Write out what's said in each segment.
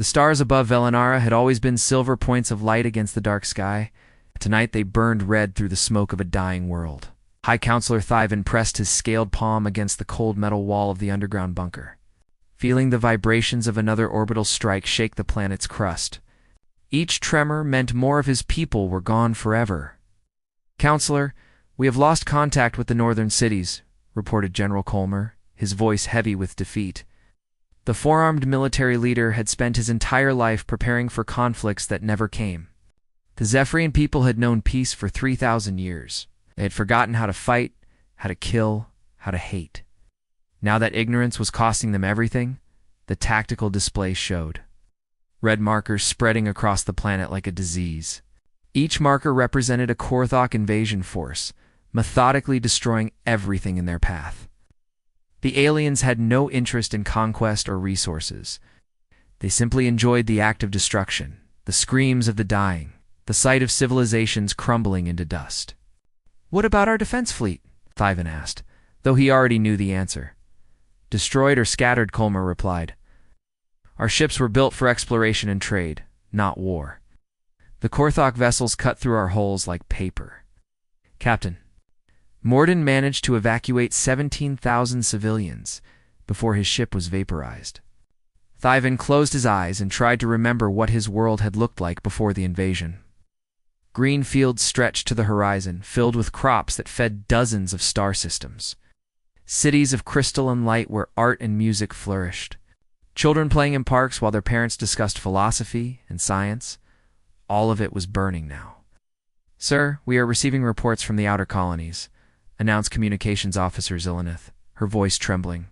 The stars above Velenara had always been silver points of light against the dark sky. Tonight they burned red through the smoke of a dying world. High Counselor Thyvan pressed his scaled palm against the cold metal wall of the underground bunker, feeling the vibrations of another orbital strike shake the planet's crust. Each tremor meant more of his people were gone forever. "Counselor, we have lost contact with the northern cities," reported General Colmer, his voice heavy with defeat. The four-armed military leader had spent his entire life preparing for conflicts that never came. The Zephyrian people had known peace for 3,000 years. They had forgotten how to fight, how to kill, how to hate. Now that ignorance was costing them everything, the tactical display showed. Red markers spreading across the planet like a disease. Each marker represented a Korthok invasion force, methodically destroying everything in their path. The aliens had no interest in conquest or resources. They simply enjoyed the act of destruction, the screams of the dying, the sight of civilizations crumbling into dust. "What about our defense fleet?" Thyvan asked, though he already knew the answer. "Destroyed or scattered," Colmer replied. "Our ships were built for exploration and trade, not war. The Korthok vessels cut through our hulls like paper." "Captain, Morden managed to evacuate 17,000 civilians before his ship was vaporized." Thyvan closed his eyes and tried to remember what his world had looked like before the invasion. Green fields stretched to the horizon, filled with crops that fed dozens of star systems. Cities of crystal and light where art and music flourished. Children playing in parks while their parents discussed philosophy and science. All of it was burning now. "Sir, we are receiving reports from the outer colonies," announced Communications Officer Zillaneth, her voice trembling.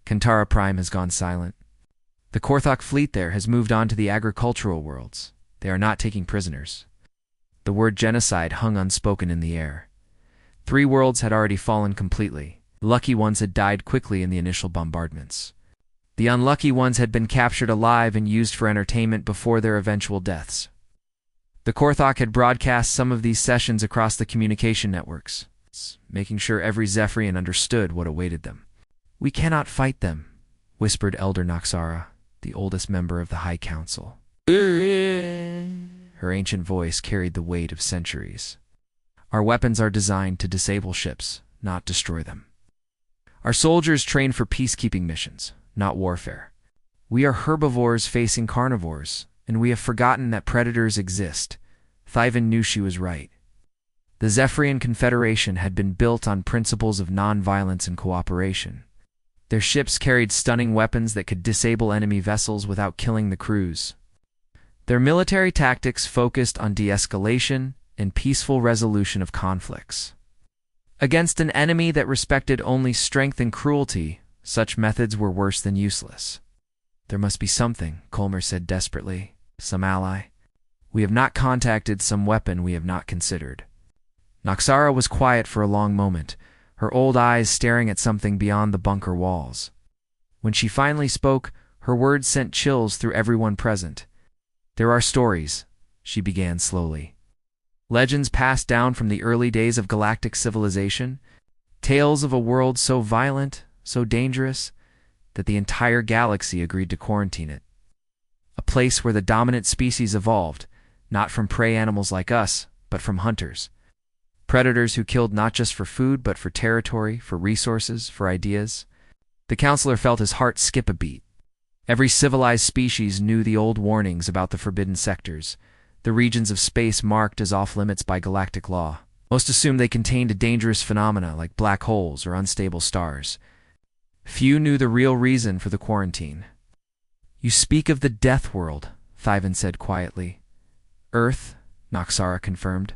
"Kantara Prime has gone silent. The Korthok fleet there has moved on to the agricultural worlds. They are not taking prisoners." The word genocide hung unspoken in the air. 3 worlds had already fallen completely. The lucky ones had died quickly in the initial bombardments. The unlucky ones had been captured alive and used for entertainment before their eventual deaths. The Korthok had broadcast some of these sessions across the communication networks, making sure every Zephyrian understood what awaited them. "We cannot fight them," whispered Elder Noxara, the oldest member of the High Council. Her ancient voice carried the weight of centuries. "Our weapons are designed to disable ships, not destroy them. Our soldiers train for peacekeeping missions, not warfare. We are herbivores facing carnivores, and we have forgotten that predators exist." Thyvan knew she was right. The Zephyrian Confederation had been built on principles of non-violence and cooperation. Their ships carried stunning weapons that could disable enemy vessels without killing the crews. Their military tactics focused on de-escalation and peaceful resolution of conflicts. Against an enemy that respected only strength and cruelty, such methods were worse than useless. "There must be something," Colmer said desperately. "Some ally. We have not contacted, some weapon we have not considered." Noxara was quiet for a long moment, her old eyes staring at something beyond the bunker walls. When she finally spoke, her words sent chills through everyone present. "There are stories," she began slowly. "Legends passed down from the early days of galactic civilization, tales of a world so violent, so dangerous, that the entire galaxy agreed to quarantine it. A place where the dominant species evolved, not from prey animals like us, but from hunters. Predators who killed not just for food, but for territory, for resources, for ideas." The counselor felt his heart skip a beat. Every civilized species knew the old warnings about the forbidden sectors, the regions of space marked as off-limits by galactic law. Most assumed they contained a dangerous phenomena like black holes or unstable stars. Few knew the real reason for the quarantine. "You speak of the Deathworld," Thyvan said quietly. "Earth," Noxara confirmed.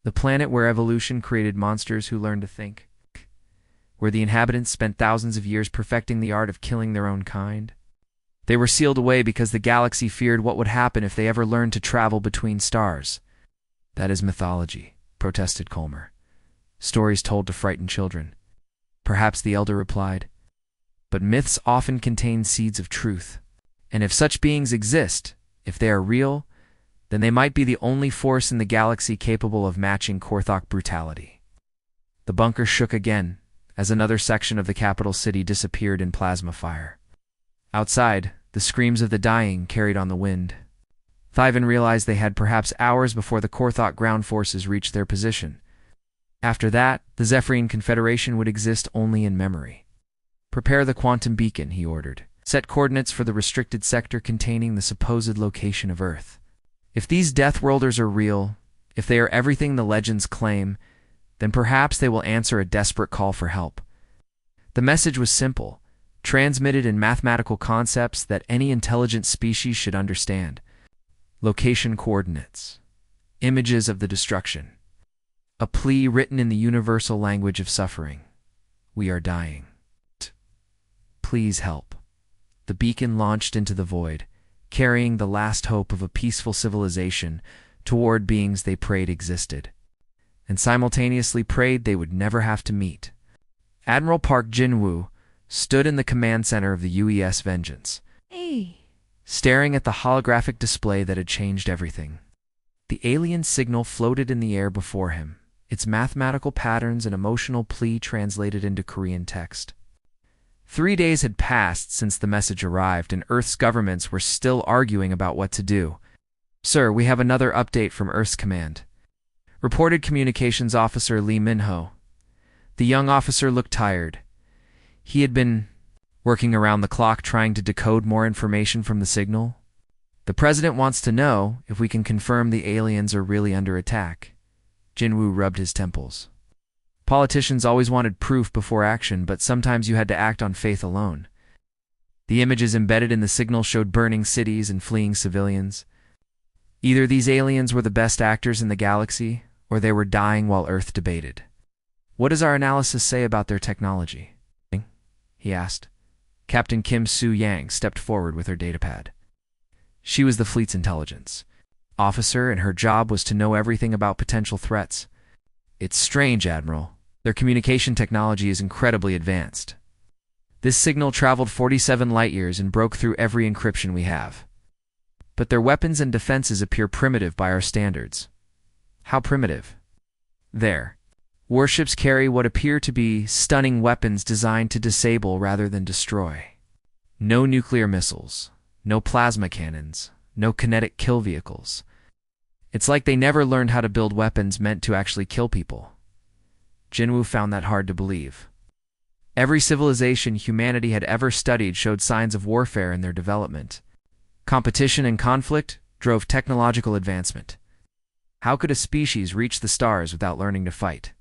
"The planet where evolution created monsters who learned to think. Where the inhabitants spent thousands of years perfecting the art of killing their own kind. They were sealed away because the galaxy feared what would happen if they ever learned to travel between stars." "That is mythology," protested Colmer. "Stories told to frighten children." "Perhaps," the elder replied. "But myths often contain seeds of truth. And if such beings exist, if they are real, then they might be the only force in the galaxy capable of matching Korthok brutality." The bunker shook again as another section of the capital city disappeared in plasma fire. Outside, the screams of the dying carried on the wind. Thyvan realized they had perhaps hours before the Korthok ground forces reached their position. After that, the Zephyrian Confederation would exist only in memory. Prepare the quantum beacon, he ordered. Set coordinates for the restricted sector containing the supposed location of Earth. If these Deathworlders are real, if they are everything the legends claim, then perhaps they will answer a desperate call for help. The message was simple, transmitted in mathematical concepts that any intelligent species should understand. Location coordinates. Images of the destruction. A plea written in the universal language of suffering. We are dying. Please help. The beacon launched into the void, carrying the last hope of a peaceful civilization toward beings they prayed existed, and simultaneously prayed they would never have to meet. Admiral Park Jin-woo stood in the command center of the UES Vengeance, staring at the holographic display that had changed everything. The alien signal floated in the air before him, its mathematical patterns and emotional plea translated into Korean text. 3 days had passed since the message arrived, and Earth's governments were still arguing about what to do. Sir, we have another update from Earth's command, reported Communications Officer Lee Min-ho. The young officer looked tired. He had been working around the clock trying to decode more information from the signal. The president wants to know if we can confirm the aliens are really under attack. Jin-woo rubbed his temples. Politicians always wanted proof before action, but sometimes you had to act on faith alone. The images embedded in the signal showed burning cities and fleeing civilians. Either these aliens were the best actors in the galaxy, or they were dying while Earth debated. What does our analysis say about their technology? He asked. Captain Kim Soo-yang stepped forward with her datapad. She was the fleet's intelligence officer, and her job was to know everything about potential threats. It's strange, Admiral. Their communication technology is incredibly advanced. This signal traveled 47 light-years and broke through every encryption we have. But their weapons and defenses appear primitive by our standards. How primitive? There. Warships carry what appear to be stunning weapons designed to disable rather than destroy. No nuclear missiles, no plasma cannons, no kinetic kill vehicles. It's like they never learned how to build weapons meant to actually kill people. Jin-woo found that hard to believe. Every civilization humanity had ever studied showed signs of warfare in their development. Competition and conflict drove technological advancement. How could a species reach the stars without learning to fight?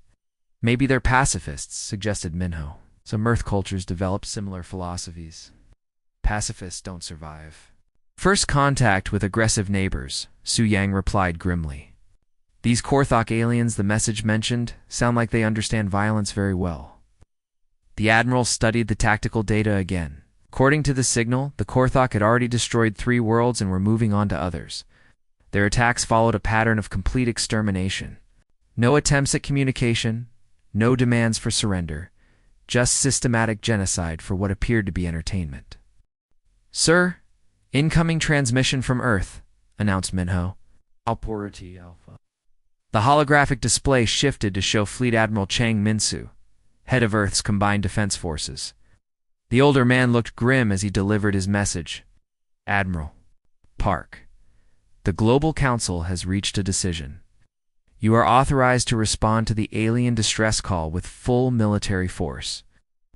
Maybe they're pacifists, suggested Min-ho. Some Earth cultures developed similar philosophies. Pacifists don't survive. First contact with aggressive neighbors, Soo-yang replied grimly. These Korthok aliens the message mentioned sound like they understand violence very well. The Admiral studied the tactical data again. According to the signal, the Korthok had already destroyed 3 worlds and were moving on to others. Their attacks followed a pattern of complete extermination. No attempts at communication, no demands for surrender, just systematic genocide for what appeared to be entertainment. Sir, incoming transmission from Earth, announced Min-ho. Alpha. The holographic display shifted to show Fleet Admiral Chang Min-soo, head of Earth's Combined Defense Forces. The older man looked grim as he delivered his message. Admiral Park, the Global Council has reached a decision. You are authorized to respond to the alien distress call with full military force.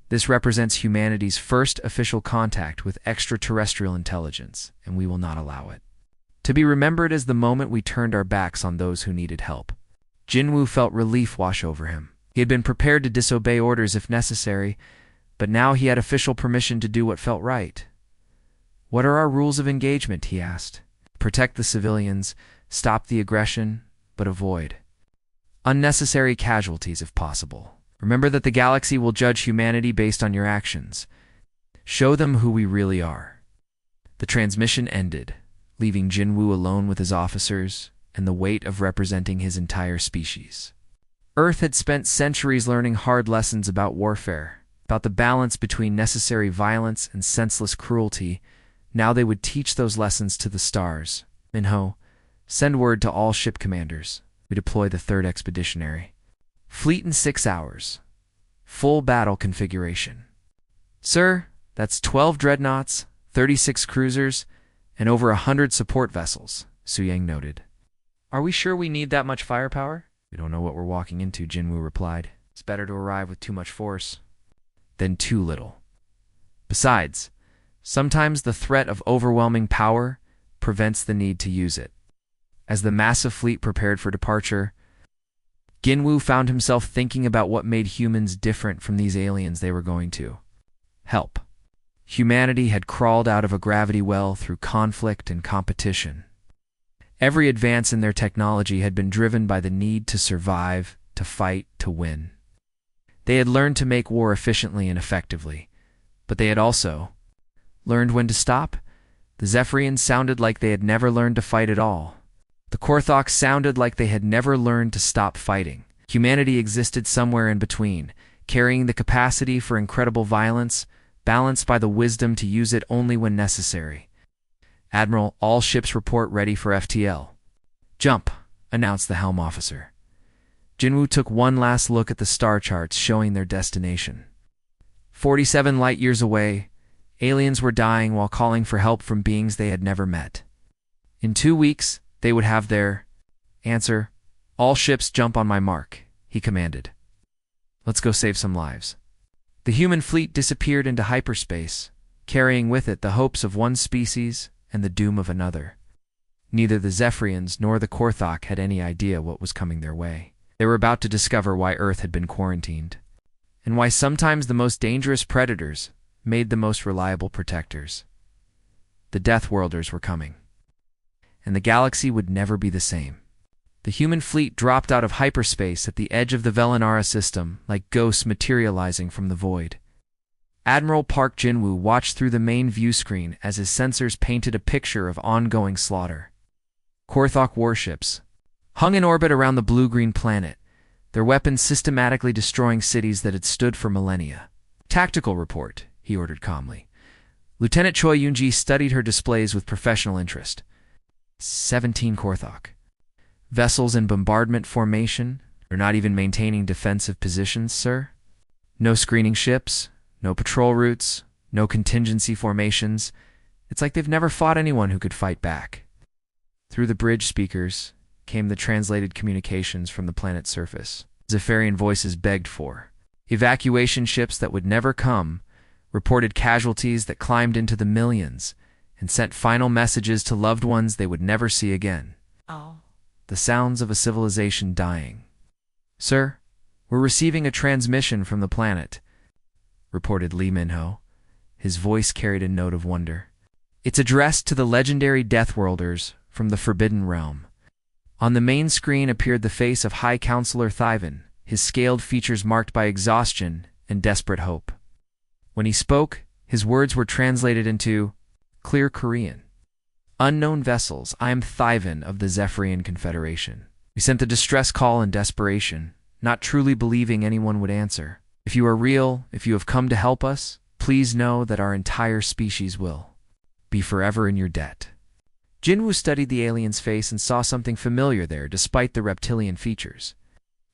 This represents humanity's first official contact with extraterrestrial intelligence, and we will not allow it to be remembered as the moment we turned our backs on those who needed help. Jin-woo felt relief wash over him. He had been prepared to disobey orders if necessary, but now he had official permission to do what felt right. What are our rules of engagement, he asked. Protect the civilians, stop the aggression, but avoid unnecessary casualties if possible. Remember that the galaxy will judge humanity based on your actions. Show them who we really are. The transmission ended, leaving Jin-woo alone with his officers and the weight of representing his entire species. Earth had spent centuries learning hard lessons about warfare, about the balance between necessary violence and senseless cruelty. Now they would teach those lessons to the stars. Min-ho, send word to all ship commanders. We deploy the 3rd Expeditionary Fleet in 6 hours. Full battle configuration. Sir, that's 12 dreadnoughts, 36 cruisers, and over 100 support vessels, Su Yang noted. Are we sure we need that much firepower? We don't know what we're walking into, Jinwoo replied. It's better to arrive with too much force than too little. Besides, sometimes the threat of overwhelming power prevents the need to use it. As the massive fleet prepared for departure, Jinwoo found himself thinking about what made humans different from these aliens they were going to help. Humanity had crawled out of a gravity well through conflict and competition. Every advance in their technology had been driven by the need to survive, to fight, to win. They had learned to make war efficiently and effectively, but they had also learned when to stop. The Zephyrians sounded like they had never learned to fight at all. The Korthoks sounded like they had never learned to stop fighting. Humanity existed somewhere in between, carrying the capacity for incredible violence, balanced by the wisdom to use it only when necessary. Admiral, all ships report ready for FTL. Jump, announced the helm officer. Jinwoo took one last look at the star charts showing their destination. 47 light-years away, aliens were dying while calling for help from beings they had never met. In 2 weeks, they would have their answer. All ships jump on my mark, he commanded. Let's go save some lives. The human fleet disappeared into hyperspace, carrying with it the hopes of one species and the doom of another. Neither the Zephyrians nor the Korthok had any idea what was coming their way. They were about to discover why Earth had been quarantined, and why sometimes the most dangerous predators made the most reliable protectors. The Deathworlders were coming, and the galaxy would never be the same. The human fleet dropped out of hyperspace at the edge of the Velanara system, like ghosts materializing from the void. Admiral Park Jinwoo watched through the main view screen as his sensors painted a picture of ongoing slaughter. Korthok warships hung in orbit around the blue-green planet, their weapons systematically destroying cities that had stood for millennia. Tactical report, he ordered calmly. Lieutenant Choi Yoonji studied her displays with professional interest. 17 Korthok. Vessels in bombardment formation, or not even maintaining defensive positions, sir? No screening ships, no patrol routes, no contingency formations. It's like they've never fought anyone who could fight back. Through the bridge speakers came the translated communications from the planet's surface. Zephyrian voices begged for evacuation ships that would never come, reported casualties that climbed into the millions, and sent final messages to loved ones they would never see again. Oh. The sounds of a civilization dying. Sir, we're receiving a transmission from the planet, reported Lee Minho. His voice carried a note of wonder. It's addressed to the legendary Deathworlders from the Forbidden Realm. On the main screen appeared the face of High Counselor Thyvan, his scaled features marked by exhaustion and desperate hope. When he spoke, his words were translated into clear Korean. Unknown vessels, I am Thyvan of the Zephyrian Confederation. We sent the distress call in desperation, not truly believing anyone would answer. If you are real, if you have come to help us, please know that our entire species will be forever in your debt. Jinwoo studied the alien's face and saw something familiar there despite the reptilian features.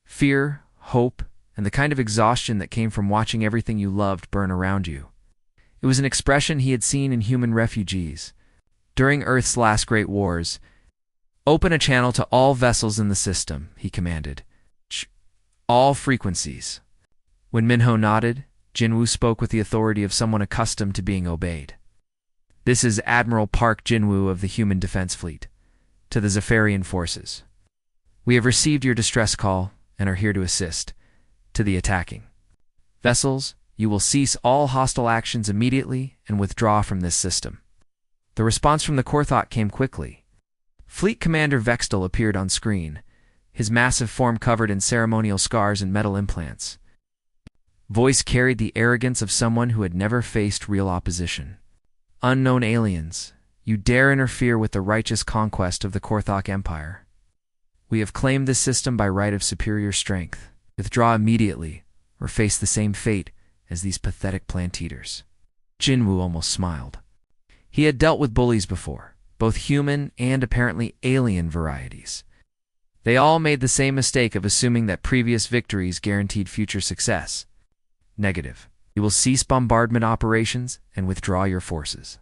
Fear, hope, and the kind of exhaustion that came from watching everything you loved burn around you. It was an expression he had seen in human refugees. During Earth's last great wars, open a channel to all vessels in the system, he commanded. All frequencies. When Minho nodded, Jinwoo spoke with the authority of someone accustomed to being obeyed. This is Admiral Park Jinwoo of the Human Defense Fleet. To the Zephyrian forces. We have received your distress call and are here to assist. To the attacking vessels, you will cease all hostile actions immediately and withdraw from this system. The response from the Korthok came quickly. Fleet Commander Vextel appeared on screen, his massive form covered in ceremonial scars and metal implants. Voice carried the arrogance of someone who had never faced real opposition. Unknown aliens, you dare interfere with the righteous conquest of the Korthok Empire. We have claimed this system by right of superior strength. Withdraw immediately, or face the same fate as these pathetic plant-eaters. Jinwoo almost smiled. He had dealt with bullies before, both human and apparently alien varieties. They all made the same mistake of assuming that previous victories guaranteed future success. Negative. You will cease bombardment operations and withdraw your forces.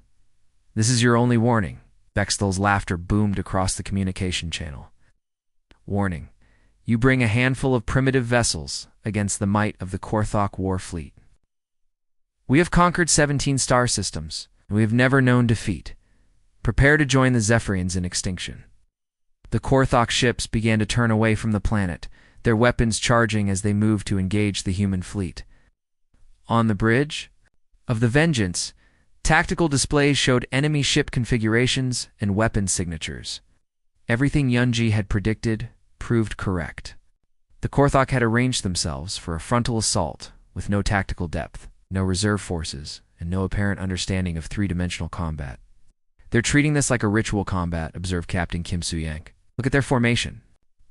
This is your only warning. Vexthal's laughter boomed across the communication channel. Warning. You bring a handful of primitive vessels against the might of the Korthok war fleet. We have conquered 17 star systems, and we have never known defeat. Prepare to join the Zephyrians in extinction. The Korthok ships began to turn away from the planet, their weapons charging as they moved to engage the human fleet. On the bridge of the Vengeance, tactical displays showed enemy ship configurations and weapon signatures. Everything Yunji had predicted proved correct. The Korthok had arranged themselves for a frontal assault with no tactical depth, no reserve forces, and no apparent understanding of three-dimensional combat. They're treating this like a ritual combat, observed Captain Kim Soo-yank. Look at their formation.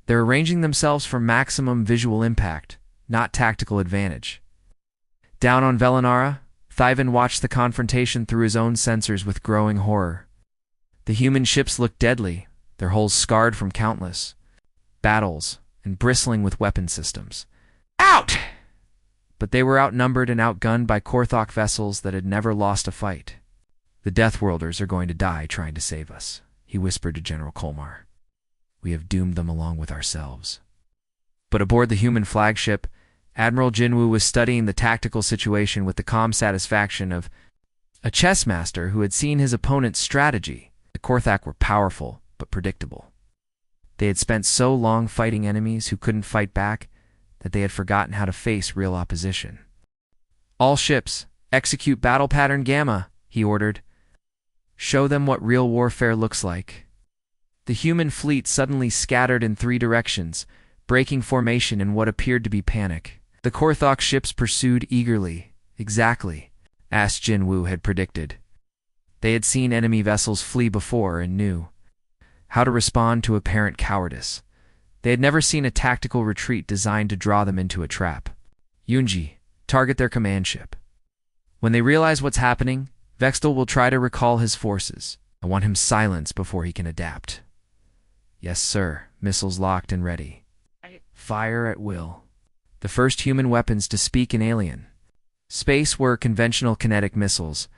They're arranging themselves for maximum visual impact, not tactical advantage. Down on Velinara, Thyvan watched the confrontation through his own sensors with growing horror. The human ships looked deadly, their hulls scarred from countless battles and bristling with weapon systems. Out! But they were outnumbered and outgunned by Korthok vessels that had never lost a fight. The Deathworlders are going to die trying to save us, he whispered to General Kolmar. We have doomed them along with ourselves. But aboard the human flagship, Admiral Jinwoo was studying the tactical situation with the calm satisfaction of a chess master who had seen his opponent's strategy. The Korthok were powerful, but predictable. They had spent so long fighting enemies who couldn't fight back that they had forgotten how to face real opposition. All ships, execute battle pattern Gamma, he ordered. Show them what real warfare looks like. The human fleet suddenly scattered in three directions, breaking formation in what appeared to be panic. The Korthok ships pursued eagerly, exactly as Jinwoo had predicted. They had seen enemy vessels flee before and knew how to respond to apparent cowardice. They had never seen a tactical retreat designed to draw them into a trap. Yunji, target their command ship. When they realize what's happening, Vextal will try to recall his forces. I want him silenced before he can adapt. Yes, sir. Missiles locked and ready. Fire at will. The first human weapons to speak in alien space were conventional kinetic missiles,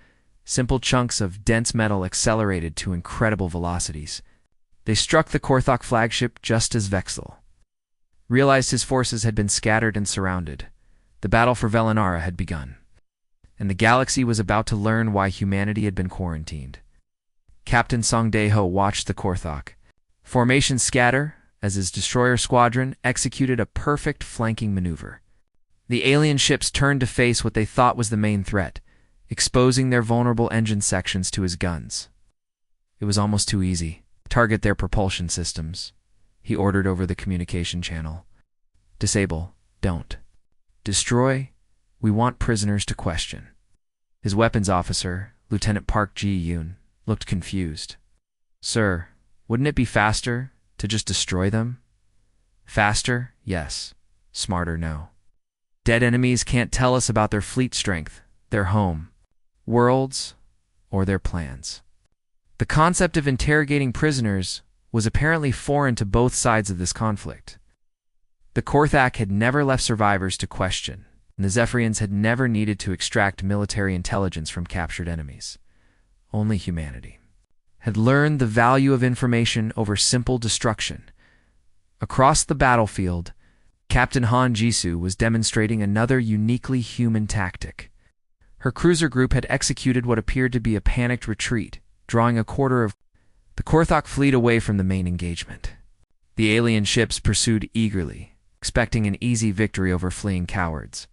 simple chunks of dense metal accelerated to incredible velocities. They struck the Korthok flagship just as Vextal realized his forces had been scattered and surrounded. The battle for Velinara had begun, and the galaxy was about to learn why humanity had been quarantined. Captain Songdae-ho watched the Korthok formation scatter as his destroyer squadron executed a perfect flanking maneuver. The alien ships turned to face what they thought was the main threat, exposing their vulnerable engine sections to his guns. It was almost too easy. Target their propulsion systems, he ordered over the communication channel. Disable, don't. Destroy, we want prisoners to question. His weapons officer, Lieutenant Park Ji-yoon, looked confused. Sir, wouldn't it be faster to just destroy them? Faster, yes. Smarter, no. Dead enemies can't tell us about their fleet strength, their home, worlds, or their plans. The concept of interrogating prisoners was apparently foreign to both sides of this conflict. The Korthok had never left survivors to question, and the Zephyrians had never needed to extract military intelligence from captured enemies. Only humanity had learned the value of information over simple destruction. Across the battlefield, Captain Han Jisoo was demonstrating another uniquely human tactic. Her cruiser group had executed what appeared to be a panicked retreat, drawing a quarter of the Korthok fleet away from the main engagement. The alien ships pursued eagerly, expecting an easy victory over fleeing cowards.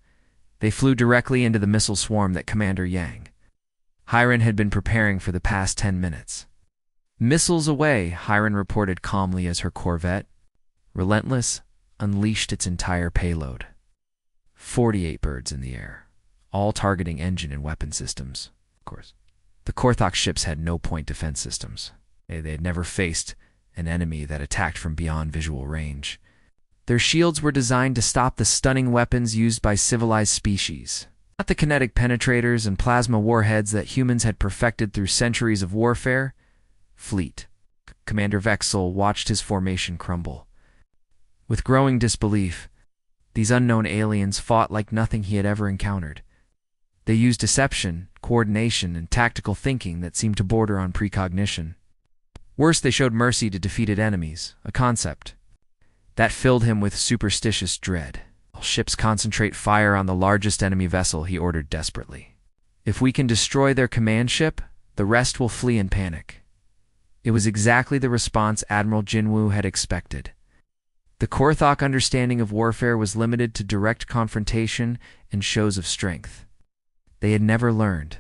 They flew directly into the missile swarm that Commander Yang Hiren had been preparing for the past 10 minutes. Missiles away, Hiren reported calmly as her corvette, Relentless, unleashed its entire payload. 48 birds in the air, all targeting engine and weapon systems, of course. The Korthok ships had no point defense systems. They had never faced an enemy that attacked from beyond visual range. Their shields were designed to stop the stunning weapons used by civilized species, not the kinetic penetrators and plasma warheads that humans had perfected through centuries of warfare. Fleet. Commander Vexal watched his formation crumble. With growing disbelief, these unknown aliens fought like nothing he had ever encountered. They used deception, coordination, and tactical thinking that seemed to border on precognition. Worse, they showed mercy to defeated enemies, a concept that filled him with superstitious dread. All ships concentrate fire on the largest enemy vessel, he ordered desperately. If we can destroy their command ship, the rest will flee in panic. It was exactly the response Admiral Jinwoo had expected. The Korthok understanding of warfare was limited to direct confrontation and shows of strength. They had never learned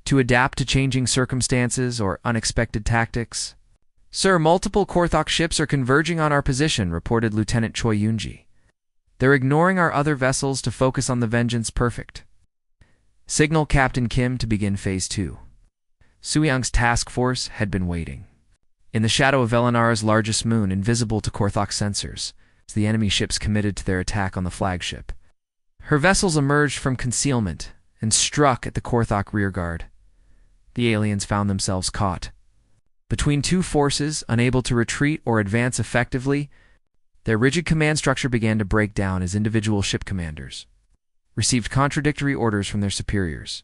to adapt to changing circumstances or unexpected tactics. "Sir, multiple Korthok ships are converging on our position," reported Lieutenant Choi Yoonji. "They're ignoring our other vessels to focus on the Vengeance Perfect. Signal Captain Kim to begin Phase 2. Suyoung's task force had been waiting. In the shadow of Velinara's largest moon, invisible to Korthok sensors, the enemy ships committed to their attack on the flagship. Her vessels emerged from concealment and struck at the Korthok rearguard. The aliens found themselves caught between two forces, unable to retreat or advance effectively. Their rigid command structure began to break down as individual ship commanders received contradictory orders from their superiors.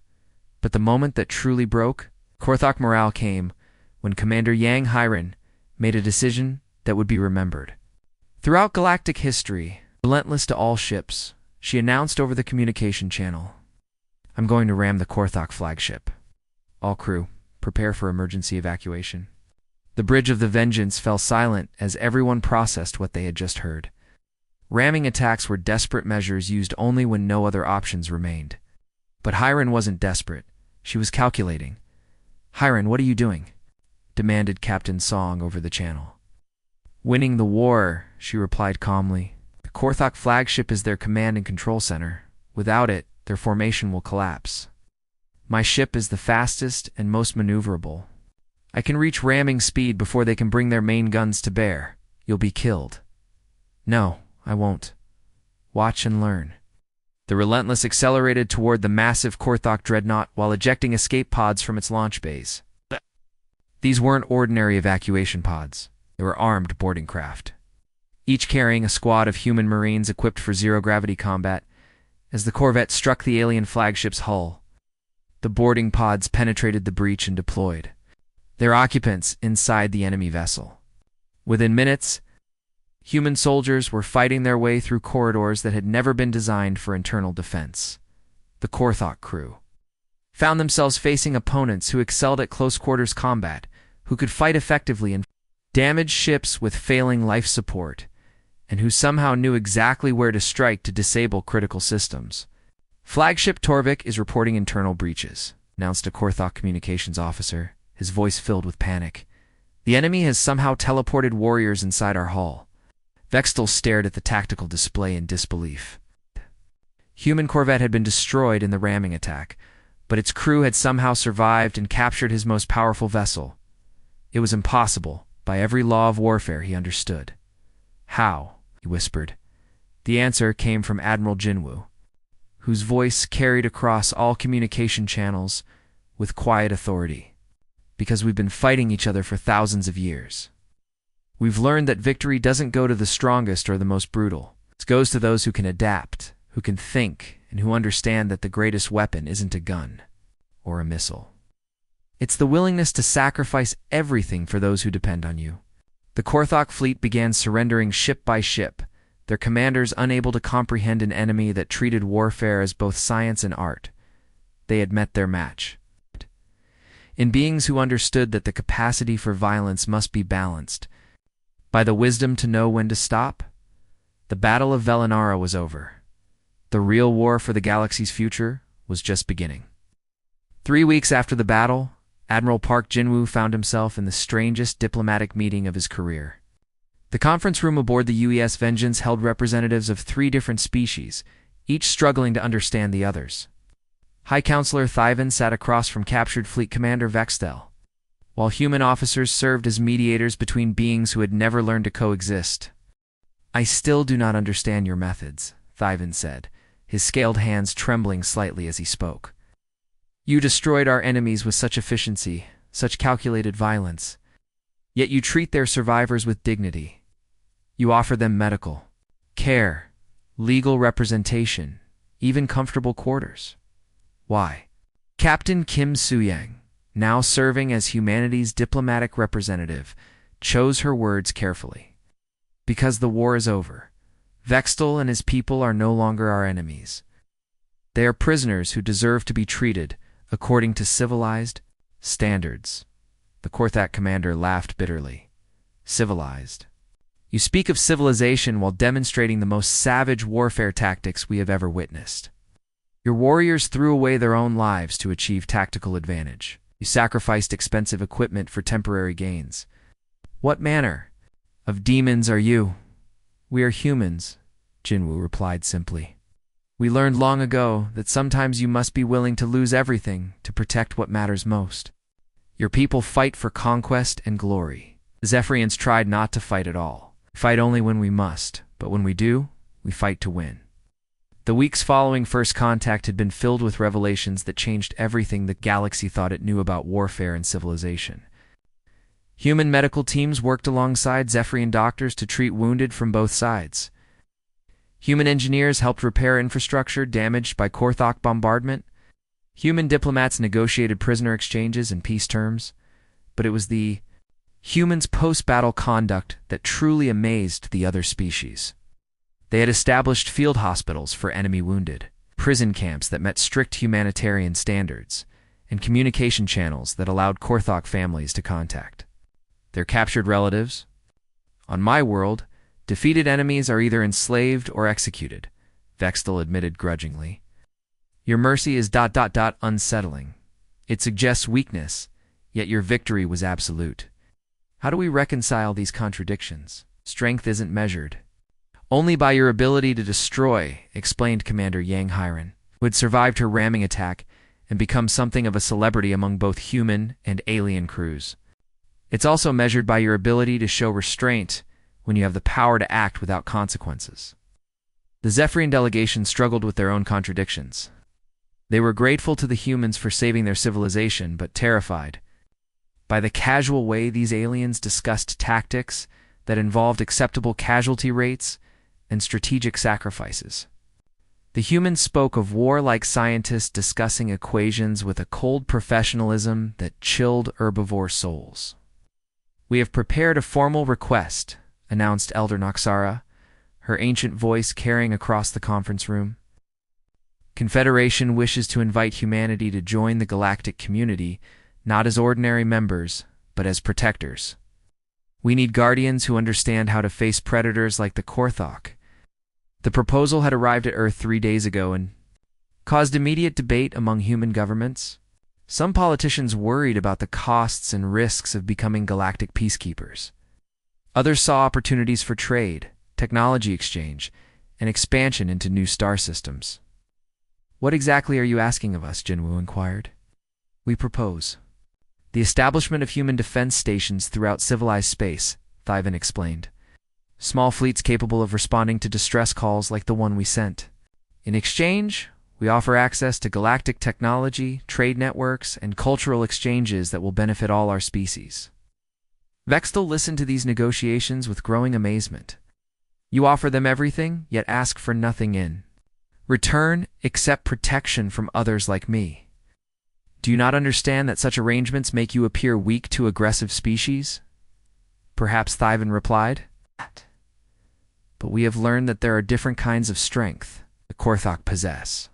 But the moment that truly broke Korthok morale came when Commander Yang Hyren made a decision that would be remembered. Throughout galactic history, relentless to all ships, she announced over the communication channel, "I'm going to ram the Korthok flagship. All crew, prepare for emergency evacuation." The bridge of the Vengeance fell silent as everyone processed what they had just heard. Ramming attacks were desperate measures used only when no other options remained. But Hyren wasn't desperate. She was calculating. "Hyren, what are you doing?" demanded Captain Song over the channel. "Winning the war," she replied calmly. "The Korthok flagship is their command and control center. Without it, their formation will collapse. My ship is the fastest and most maneuverable. I can reach ramming speed before they can bring their main guns to bear. You'll be killed." "No, I won't. Watch and learn." The Relentless accelerated toward the massive Korthok dreadnought while ejecting escape pods from its launch bays. These weren't ordinary evacuation pods. They were armed boarding craft, each carrying a squad of human marines equipped for zero-gravity combat. As the corvette struck the alien flagship's hull, the boarding pods penetrated the breach and deployed their occupants inside the enemy vessel. Within minutes, human soldiers were fighting their way through corridors that had never been designed for internal defense. The Korthok crew found themselves facing opponents who excelled at close-quarters combat, who could fight effectively and damage ships with failing life support, and who somehow knew exactly where to strike to disable critical systems. "Flagship Torvik is reporting internal breaches," announced a Korthok communications officer, his voice filled with panic. "The enemy has somehow teleported warriors inside our hull." Vextel stared at the tactical display in disbelief. Human corvette had been destroyed in the ramming attack, but its crew had somehow survived and captured his most powerful vessel. It was impossible. By every law of warfare, he understood. "How?" he whispered. The answer came from Admiral Jinwoo, whose voice carried across all communication channels with quiet authority. "Because we've been fighting each other for thousands of years. We've learned that victory doesn't go to the strongest or the most brutal. It goes to those who can adapt, who can think, and who understand that the greatest weapon isn't a gun or a missile. It's the willingness to sacrifice everything for those who depend on you." The Korthok fleet began surrendering ship by ship, their commanders unable to comprehend an enemy that treated warfare as both science and art. They had met their match in beings who understood that the capacity for violence must be balanced by the wisdom to know when to stop. The Battle of Velinara was over. The real war for the galaxy's future was just beginning. 3 weeks after the battle, Admiral Park Jinwoo found himself in the strangest diplomatic meeting of his career. The conference room aboard the UES Vengeance held representatives of 3 different species, each struggling to understand the others. High Counselor Thyvan sat across from captured Fleet Commander Vextel, while human officers served as mediators between beings who had never learned to coexist. "I still do not understand your methods," Thyvan said, his scaled hands trembling slightly as he spoke. "You destroyed our enemies with such efficiency, such calculated violence. Yet you treat their survivors with dignity. You offer them medical care, legal representation, even comfortable quarters. Why?" Captain Kim Soo-yang, now serving as humanity's diplomatic representative, chose her words carefully. Because the war is over, Vextel and his people are no longer our enemies. They are prisoners who deserve to be treated according to civilized standards. The Korthak commander laughed bitterly. Civilized. You speak of civilization while demonstrating the most savage warfare tactics we have ever witnessed. Your warriors threw away their own lives to achieve tactical advantage. You sacrificed expensive equipment for temporary gains. What manner of demons are you? We are humans, Jinwoo replied simply. We learned long ago that sometimes you must be willing to lose everything to protect what matters most. Your people fight for conquest and glory. The Zephyrians tried not to fight at all. We fight only when we must, but when we do, we fight to win. The weeks following First Contact had been filled with revelations that changed everything the galaxy thought it knew about warfare and civilization. Human medical teams worked alongside Zephyrian doctors to treat wounded from both sides. Human engineers helped repair infrastructure damaged by Korthok bombardment. Human diplomats negotiated prisoner exchanges and peace terms. But it was the humans' post-battle conduct that truly amazed the other species. They had established field hospitals for enemy wounded, prison camps that met strict humanitarian standards, and communication channels that allowed Korthok families to contact their captured relatives. On my world, defeated enemies are either enslaved or executed, Vextel admitted grudgingly. Your mercy is ... unsettling. It suggests weakness, yet your victory was absolute. How do we reconcile these contradictions? Strength isn't measured only by your ability to destroy, explained Commander Yang Hiran, who had survived her ramming attack and become something of a celebrity among both human and alien crews. It's also measured by your ability to show restraint when you have the power to act without consequences. The Zephyrian delegation struggled with their own contradictions. They were grateful to the humans for saving their civilization, but terrified by the casual way these aliens discussed tactics that involved acceptable casualty rates and strategic sacrifices. The humans spoke of war like scientists discussing equations with a cold professionalism that chilled herbivore souls. We have prepared a formal request, announced Elder Noxara, her ancient voice carrying across the conference room. Confederation wishes to invite humanity to join the galactic community, not as ordinary members, but as protectors. We need guardians who understand how to face predators like the Korthok. The proposal had arrived at Earth 3 days ago and caused immediate debate among human governments. Some politicians worried about the costs and risks of becoming galactic peacekeepers. Others saw opportunities for trade, technology exchange, and expansion into new star systems. What exactly are you asking of us? Jinwoo inquired. We propose the establishment of human defense stations throughout civilized space, Thyvan explained. Small fleets capable of responding to distress calls like the one we sent. In exchange, we offer access to galactic technology, trade networks, and cultural exchanges that will benefit all our species. Vextel listened to these negotiations with growing amazement. You offer them everything, yet ask for nothing in return except protection from others like me. Do you not understand that such arrangements make you appear weak to aggressive species? Perhaps Thyvan replied. But we have learned that there are different kinds of strength. The Korthok possess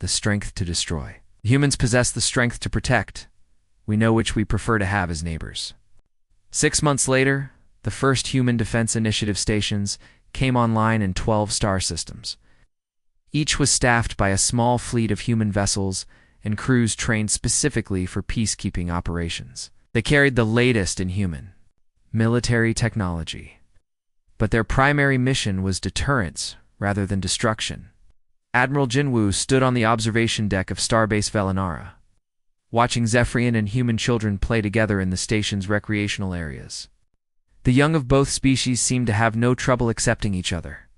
the strength to destroy. The humans possess the strength to protect. We know which we prefer to have as neighbors. 6 months later, the first Human Defense Initiative stations came online in 12 star systems. Each was staffed by a small fleet of human vessels and crews trained specifically for peacekeeping operations. They carried the latest in human military technology. But their primary mission was deterrence rather than destruction. Admiral Jinwoo stood on the observation deck of Starbase Velinara, watching Zephyrian and human children play together in the station's recreational areas. The young of both species seemed to have no trouble accepting each other,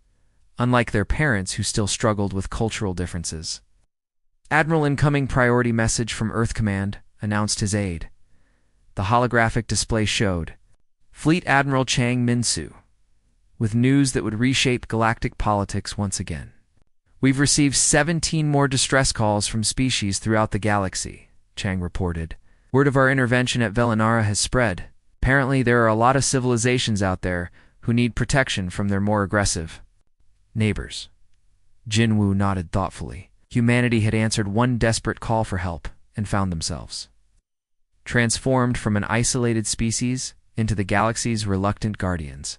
unlike their parents who still struggled with cultural differences. Admiral incoming priority message from Earth Command announced his aid. The holographic display showed Fleet Admiral Chang Min-soo, with news that would reshape galactic politics once again. We've received 17 more distress calls from species throughout the galaxy. Chang reported. Word of our intervention at Velinara has spread. Apparently, there are a lot of civilizations out there who need protection from their more aggressive neighbors. Jinwu nodded thoughtfully. Humanity had answered one desperate call for help and found themselves transformed from an isolated species into the galaxy's reluctant guardians.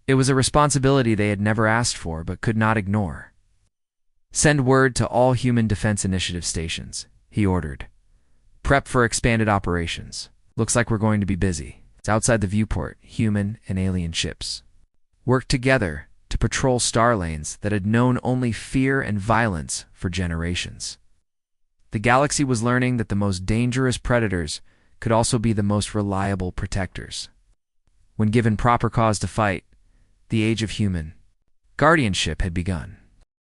It was a responsibility they had never asked for but could not ignore. Send word to all Human Defense Initiative stations, he ordered. Prep for expanded operations. Looks like we're going to be busy. It's outside the viewport, human and alien ships worked together to patrol star lanes that had known only fear and violence for generations. The galaxy was learning that the most dangerous predators could also be the most reliable protectors. When given proper cause to fight, the age of human guardianship had begun.